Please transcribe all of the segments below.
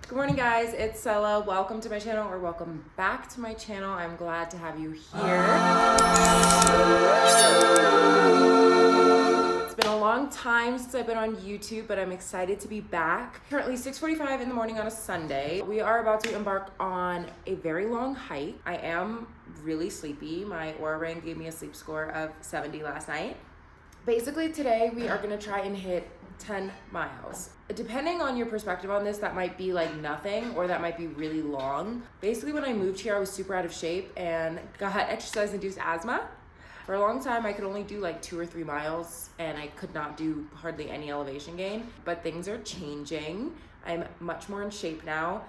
Good morning, guys. It's Sela. Welcome to my channel, or welcome back to my channel. I'm glad to have you here. It's been a long time since I've been on YouTube, but I'm excited to be back. Currently 6:45 in the morning on a Sunday. We are about to embark on a very long hike. I am really sleepy. My Oura Ring gave me a sleep score of 70 last night. Basically, today we are gonna try and hit 10 miles. Depending on your perspective on this, that might be like nothing or that might be really long. Basically, when I moved here, I was super out of shape and got exercise-induced asthma. For a long time, I could only do like 2 or 3 miles and I could not do hardly any elevation gain, but things are changing. I'm much more in shape now.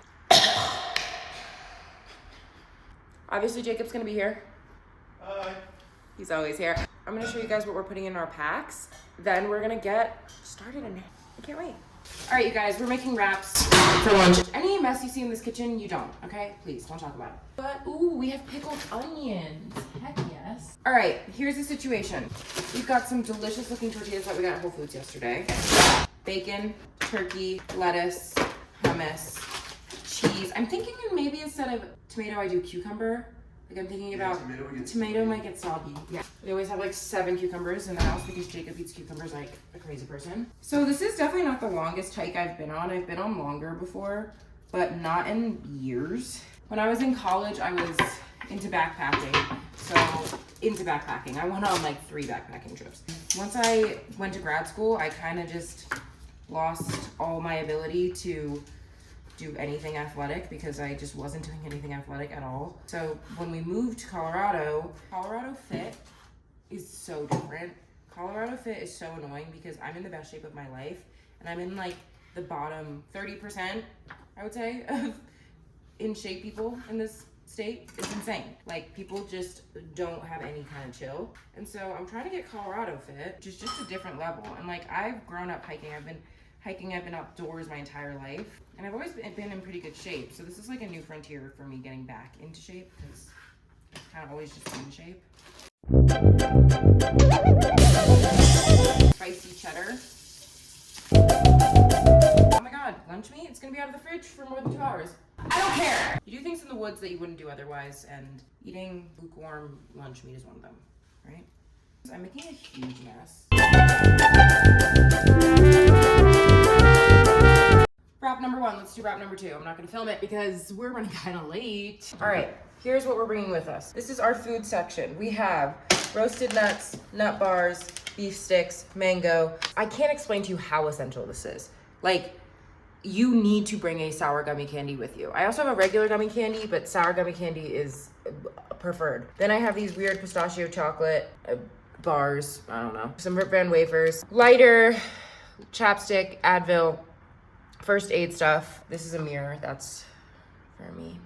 Obviously, Jacob's gonna be here. Hi. He's always here. I'm gonna show you guys what we're putting in our packs. Then we're gonna get started in it. I can't wait. All right, you guys, we're making wraps for lunch. Any mess you see in this kitchen, you don't, okay? Please, don't talk about it. But, ooh, we have pickled onions. Heck yes. All right, here's the situation. We've got some delicious looking tortillas that we got at Whole Foods yesterday. Bacon, turkey, lettuce, hummus, cheese. I'm thinking maybe instead of tomato, I do cucumber. Like I'm thinking about tomato might get soggy. Yeah. We always have like 7 cucumbers in the house because Jacob eats cucumbers like a crazy person. So this is definitely not the longest hike I've been on. I've been on longer before, but not in years. When I was in college, I was into backpacking. I went on like 3 backpacking trips. Once I went to grad school, I kind of just lost all my ability to do anything athletic because I just wasn't doing anything athletic at all. So when we moved to Colorado Fit is so different. Colorado Fit is so annoying because I'm in the best shape of my life and I'm in like the bottom 30%, I would say, of in shape people in this state. It's insane. Like people just don't have any kind of chill. And so I'm trying to get Colorado Fit, which is just a different level. And like I've grown up hiking. I've been outdoors my entire life, and I've always been in pretty good shape. So this is like a new frontier for me getting back into shape because I've kind of always just been in shape. Spicy cheddar. Oh my god, lunch meat? It's gonna be out of the fridge for more than 2 hours. I don't care. You do things in the woods that you wouldn't do otherwise, and eating lukewarm lunch meat is one of them, right? So I'm making a huge mess. Wrap number 1, let's do wrap number 2. I'm not gonna film it because we're running kind of late. All right, here's what we're bringing with us. This is our food section. We have roasted nuts, nut bars, beef sticks, mango. I can't explain to you how essential this is. Like, you need to bring a sour gummy candy with you. I also have a regular gummy candy, but sour gummy candy is preferred. Then I have these weird pistachio chocolate bars, I don't know. Some Rip Van wafers, lighter, chapstick, Advil, first aid stuff. This is a mirror, that's for me.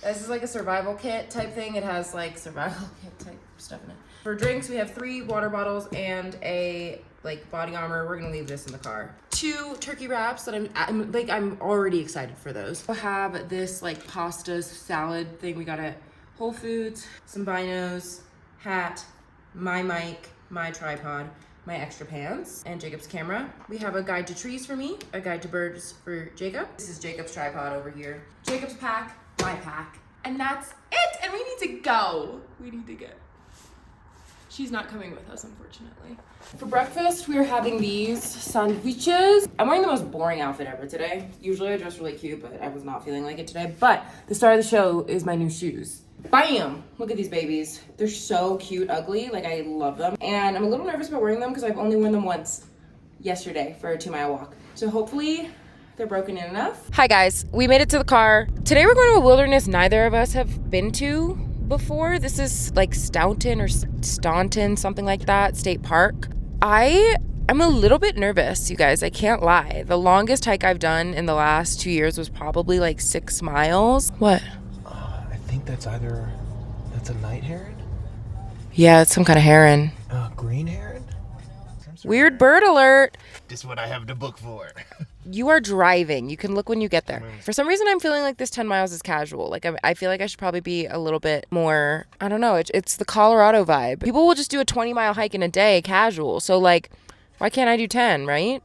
This is like a survival kit type thing. It has like survival kit type stuff in it. For drinks, we have 3 water bottles and a like body armor. We're gonna leave this in the car. 2 turkey wraps that I'm already excited for those. We'll have this like pasta salad thing we got at Whole Foods, some binos, hat, my mic, my tripod, my extra pants, and Jacob's camera. We have a guide to trees for me, a guide to birds for Jacob. This is Jacob's tripod over here. Jacob's pack, my pack, and that's it. And we need to go. We need to go. She's not coming with us, unfortunately. For breakfast, we are having these sandwiches. I'm wearing the most boring outfit ever today. Usually I dress really cute, but I was not feeling like it today. But the star of the show is my new shoes. Bam! Look at these babies. They're so cute, ugly. Like, I love them. And I'm a little nervous about wearing them because I've only worn them once yesterday for a 2-mile walk. So hopefully they're broken in enough. Hi guys, we made it to the car. Today we're going to a wilderness neither of us have been to before. This is like Staunton or Staunton, something like that, State Park. I'm a little bit nervous, you guys. I can't lie. The longest hike I've done in the last 2 years was probably like 6 miles. What? I think that's a night heron? Yeah, it's some kind of heron. Green heron? Weird bird alert. This is what I have to book for. You are driving. You can look when you get there. For some reason, I'm feeling like this 10 miles is casual. Like, I feel like I should probably be a little bit more, I don't know. It's the Colorado vibe. People will just do a 20-mile hike in a day casual. So, like, why can't I do 10, right?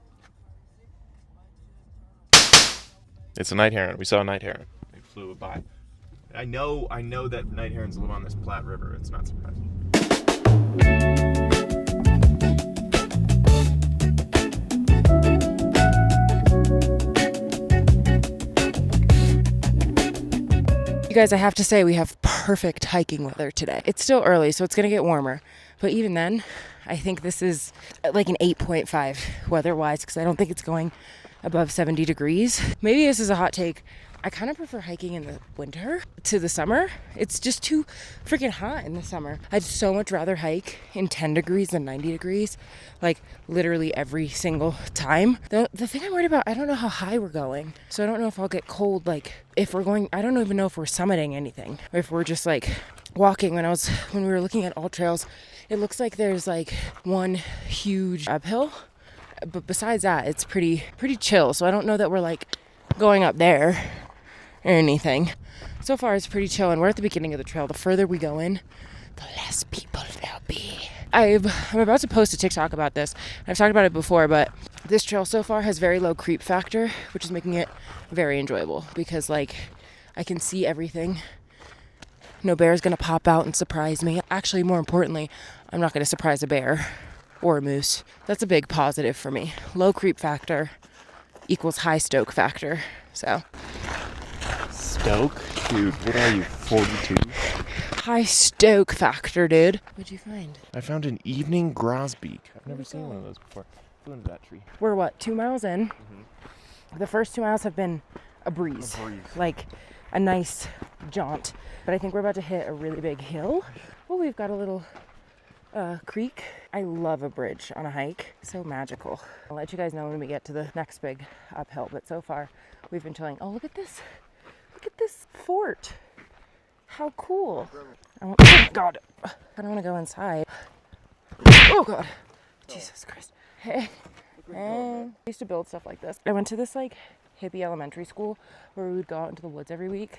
It's a night heron. We saw a night heron. They flew by. I know that night herons live on this Platte River. It's not surprising. You guys, I have to say we have perfect hiking weather today. It's still early, so it's gonna get warmer. But even then, I think this is like an 8.5 weather-wise because I don't think it's going above 70 degrees. Maybe this is a hot take. I kind of prefer hiking in the winter to the summer. It's just too freaking hot in the summer. I'd so much rather hike in 10 degrees than 90 degrees, like literally every single time. The thing I'm worried about, I don't know how high we're going. So I don't know if I'll get cold, like if we're going, I don't even know if we're summiting anything or if we're just like walking. When we were looking at all trails, it looks like there's like one huge uphill. But besides that, it's pretty chill. So I don't know that we're like going up there or anything. So far, it's pretty chill, and we're at the beginning of the trail. The further we go in, the less people there'll be. I'm about to post a TikTok about this. I've talked about it before, but this trail so far has very low creep factor, which is making it very enjoyable because, like, I can see everything. No bear's gonna pop out and surprise me. Actually, more importantly, I'm not gonna surprise a bear or a moose. That's a big positive for me. Low creep factor equals high stoke factor. So Stoke? Dude, what are you, 42? high stoke factor, dude. What'd you find? I found an evening grosbeak. I've never seen one of those before. Flew into that tree. We're what, 2 miles in? The first 2 miles have been a breeze. Like a nice jaunt. But I think we're about to hit a really big hill. Oh, we've got a little creek. I love a bridge on a hike. So magical. I'll let you guys know when we get to the next big uphill. But so far, we've been chilling. Oh, look at this. Look at this fort. How cool. Oh, God. I don't want to go inside. Oh, God. Jesus Christ. Hey. I used to build stuff like this. I went to this, like, hippie elementary school where we would go out into the woods every week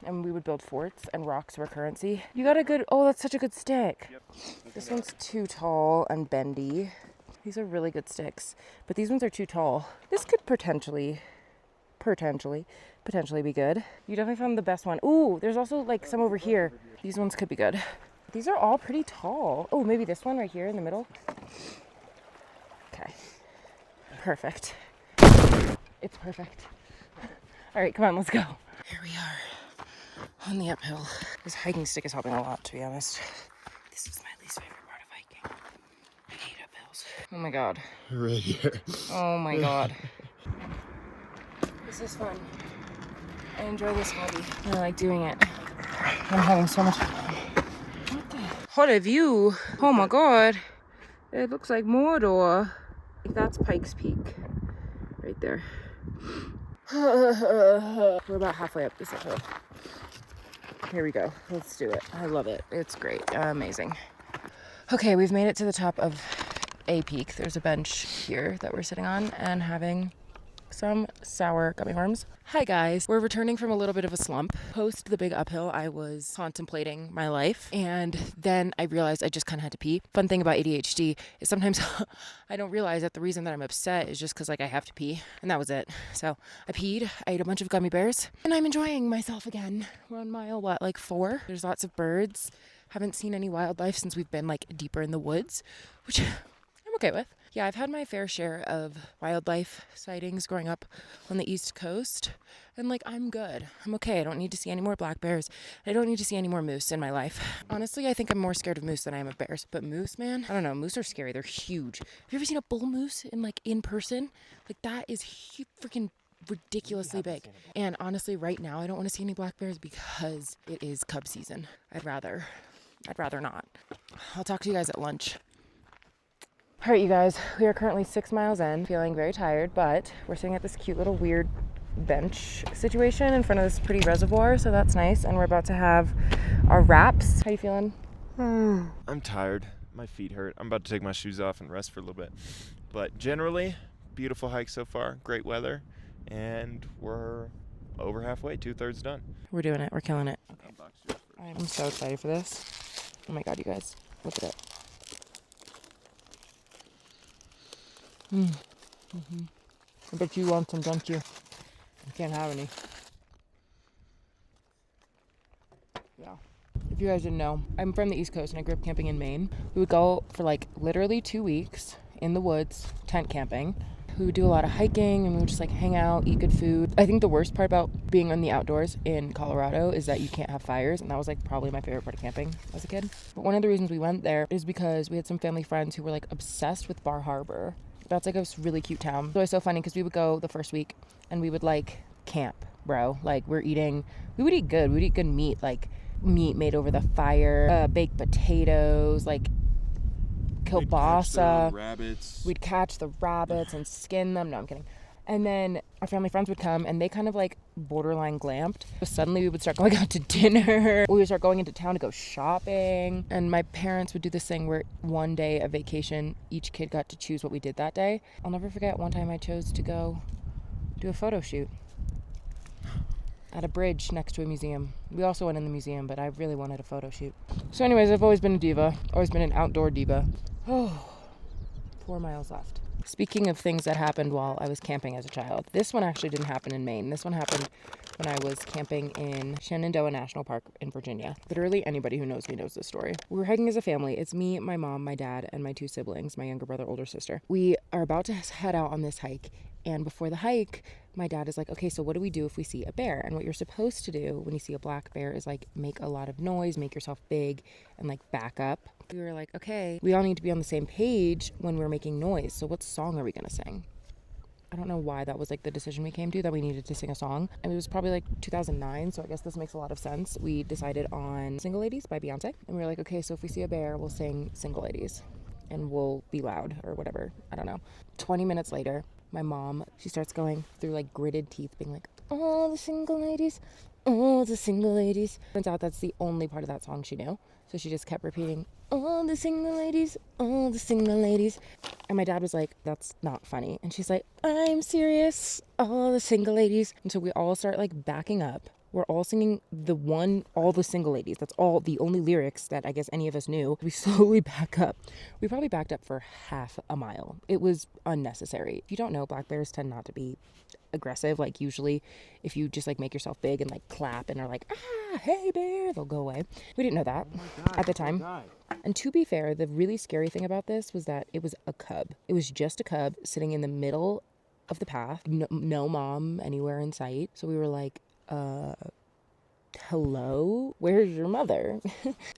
and we would build forts and rocks were currency. You got a good, oh, that's such a good stick. Yep. This one's too tall and bendy. These are really good sticks, but these ones are too tall. This could potentially be good. You definitely found the best one. Ooh, there's also like some over here. These ones could be good. These are all pretty tall. Oh, maybe this one right here in the middle. Okay. Perfect. It's perfect. All right, come on, let's go. Here we are on the uphill. This hiking stick is helping a lot, to be honest. This is my least favorite part of hiking. I hate uphills. Oh my God. Right here. Oh my God. This is fun. I enjoy this hobby. I like doing it. I'm having so much fun. What a view. Oh my God. It looks like Mordor. That's Pikes Peak. Right there. We're about halfway up this hill. Here we go. Let's do it. I love it. It's great. Amazing. Okay, we've made it to the top of a peak. There's a bench here that we're sitting on and having some sour gummy worms. Hi guys, we're returning from a little bit of a slump. Post the big uphill, I was contemplating my life and then I realized I just kind of had to pee. Fun thing about ADHD is sometimes I don't realize that the reason that I'm upset is just because like I have to pee, and that was it. So I peed, I ate a bunch of gummy bears, and I'm enjoying myself again. We're on mile, like 4? There's lots of birds. Haven't seen any wildlife since we've been like deeper in the woods, which I'm okay with. Yeah, I've had my fair share of wildlife sightings growing up on the East Coast, and like I'm good. I'm okay. I don't need to see any more black bears. I don't need to see any more moose in my life. Honestly, I think I'm more scared of moose than I am of bears. But moose, man, I don't know. Moose are scary. They're huge. Have you ever seen a bull moose in person? Like that is freaking ridiculously big. And honestly, right now I don't want to see any black bears because it is cub season. I'd rather not. I'll talk to you guys at lunch. All right, you guys, we are currently 6 miles in, feeling very tired, but we're sitting at this cute little weird bench situation in front of this pretty reservoir, so that's nice. And we're about to have our wraps. How you feeling? I'm tired. My feet hurt. I'm about to take my shoes off and rest for a little bit. But generally, beautiful hike so far. Great weather. And we're over halfway, 2/3 done. We're doing it. We're killing it. I'm so excited for this. Oh my God, you guys. Look at it. I bet you want some, don't you? Can't have any. Yeah. If you guys didn't know, I'm from the East Coast and I grew up camping in Maine. We would go for like literally 2 weeks in the woods, tent camping. We would do a lot of hiking and we would just like hang out, eat good food. I think the worst part about being in the outdoors in Colorado is that you can't have fires, and that was like probably my favorite part of camping as a kid. But one of the reasons we went there is because we had some family friends who were like obsessed with Bar Harbor. That's like a really cute town. So it was so funny because we would go the first week and we would like camp, bro. Like we would eat good. We would eat good meat, like meat made over the fire, baked potatoes, like kielbasa. We'd catch the rabbits and skin them. No, I'm kidding. And then our family friends would come and they kind of like borderline glamped. So suddenly we would start going out to dinner. We would start going into town to go shopping. And my parents would do this thing where one day of vacation, each kid got to choose what we did that day. I'll never forget one time I chose to go do a photo shoot at a bridge next to a museum. We also went in the museum, but I really wanted a photo shoot. So anyways, I've always been a diva. Always been an outdoor diva. Oh, 4 miles left. Speaking of things that happened while I was camping as a child, this one actually didn't happen in Maine. This one happened when I was camping in Shenandoah National Park in Virginia. Literally anybody who knows me knows this story. We were hiking as a family. It's me, my mom, my dad, and my 2 siblings, my younger brother, older sister. We are about to head out on this hike, and before the hike, my dad is like, okay, so what do we do if we see a bear? And what you're supposed to do when you see a black bear is like make a lot of noise, make yourself big, and like back up. We were like, okay, we all need to be on the same page when we're making noise. So what song are we gonna sing? I don't know why that was like the decision we came to, that we needed to sing a song. And it was probably like 2009, so I guess this makes a lot of sense. We decided on Single Ladies by Beyonce. And we were like, okay, so if we see a bear, we'll sing Single Ladies and we'll be loud or whatever. I don't know. 20 minutes later, my mom, she starts going through like gritted teeth being like, oh, the single ladies, oh, the single ladies. Turns out that's the only part of that song she knew. So she just kept repeating, oh, the single ladies, oh, the single ladies. And my dad was like, that's not funny. And she's like, I'm serious, all the single ladies. And so we all start like backing up. We're all singing all the single ladies. That's all the only lyrics that I guess any of us knew. We slowly back up. We probably backed up for half a mile. It was unnecessary. If you don't know, black bears tend not to be aggressive. Like usually if you just like make yourself big and like clap and are like, ah, hey bear, they'll go away. We didn't know that at the time. And to be fair, the really scary thing about this was that it was a cub. It was just a cub sitting in the middle of the path. No mom anywhere in sight. So we were like, hello, where's your mother?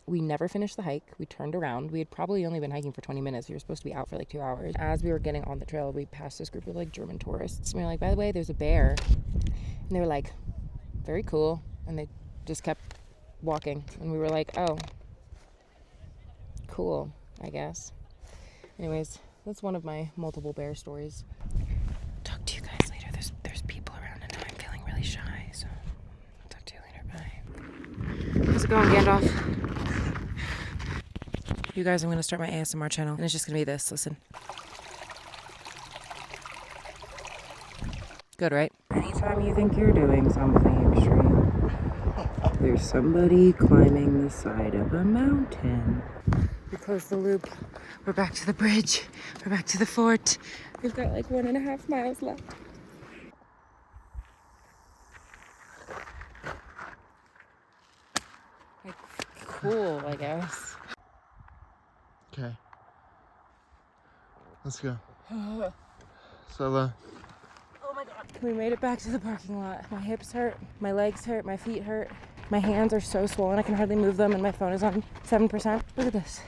We never finished the hike. We turned around. We had probably only been hiking for 20 minutes. We were supposed to be out for like 2 hours. As we were getting on the trail, we passed this group of like German tourists. And we were like, by the way, there's a bear. And they were like, very cool. And they just kept walking. And we were like, oh, cool, I guess. Anyways, that's one of my multiple bear stories. Talk to you guys later. There's people around and I'm feeling really shy, so talk to you later. Bye. How's it going, Gandalf? You guys, I'm gonna start my ASMR channel and it's just gonna be this. Listen. Good, right? Anytime you think you're doing something extreme, there's somebody climbing the side of a mountain. We closed the loop. We're back to the bridge. We're back to the fort. We've got like 1.5 miles left. Like, cool, I guess. Okay. Let's go. Solo. Oh my God. We made it back to the parking lot. My hips hurt, my legs hurt, my feet hurt. My hands are so swollen I can hardly move them and my phone is on 7%. Look at this.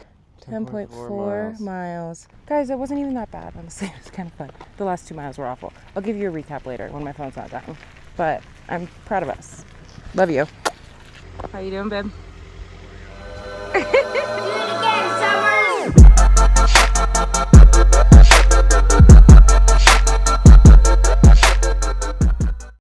10.4 miles. Guys, it wasn't even that bad, honestly. It was kind of fun. The last 2 miles were awful. I'll give you a recap later when my phone's not dying. But I'm proud of us. Love you. How you doing, babe?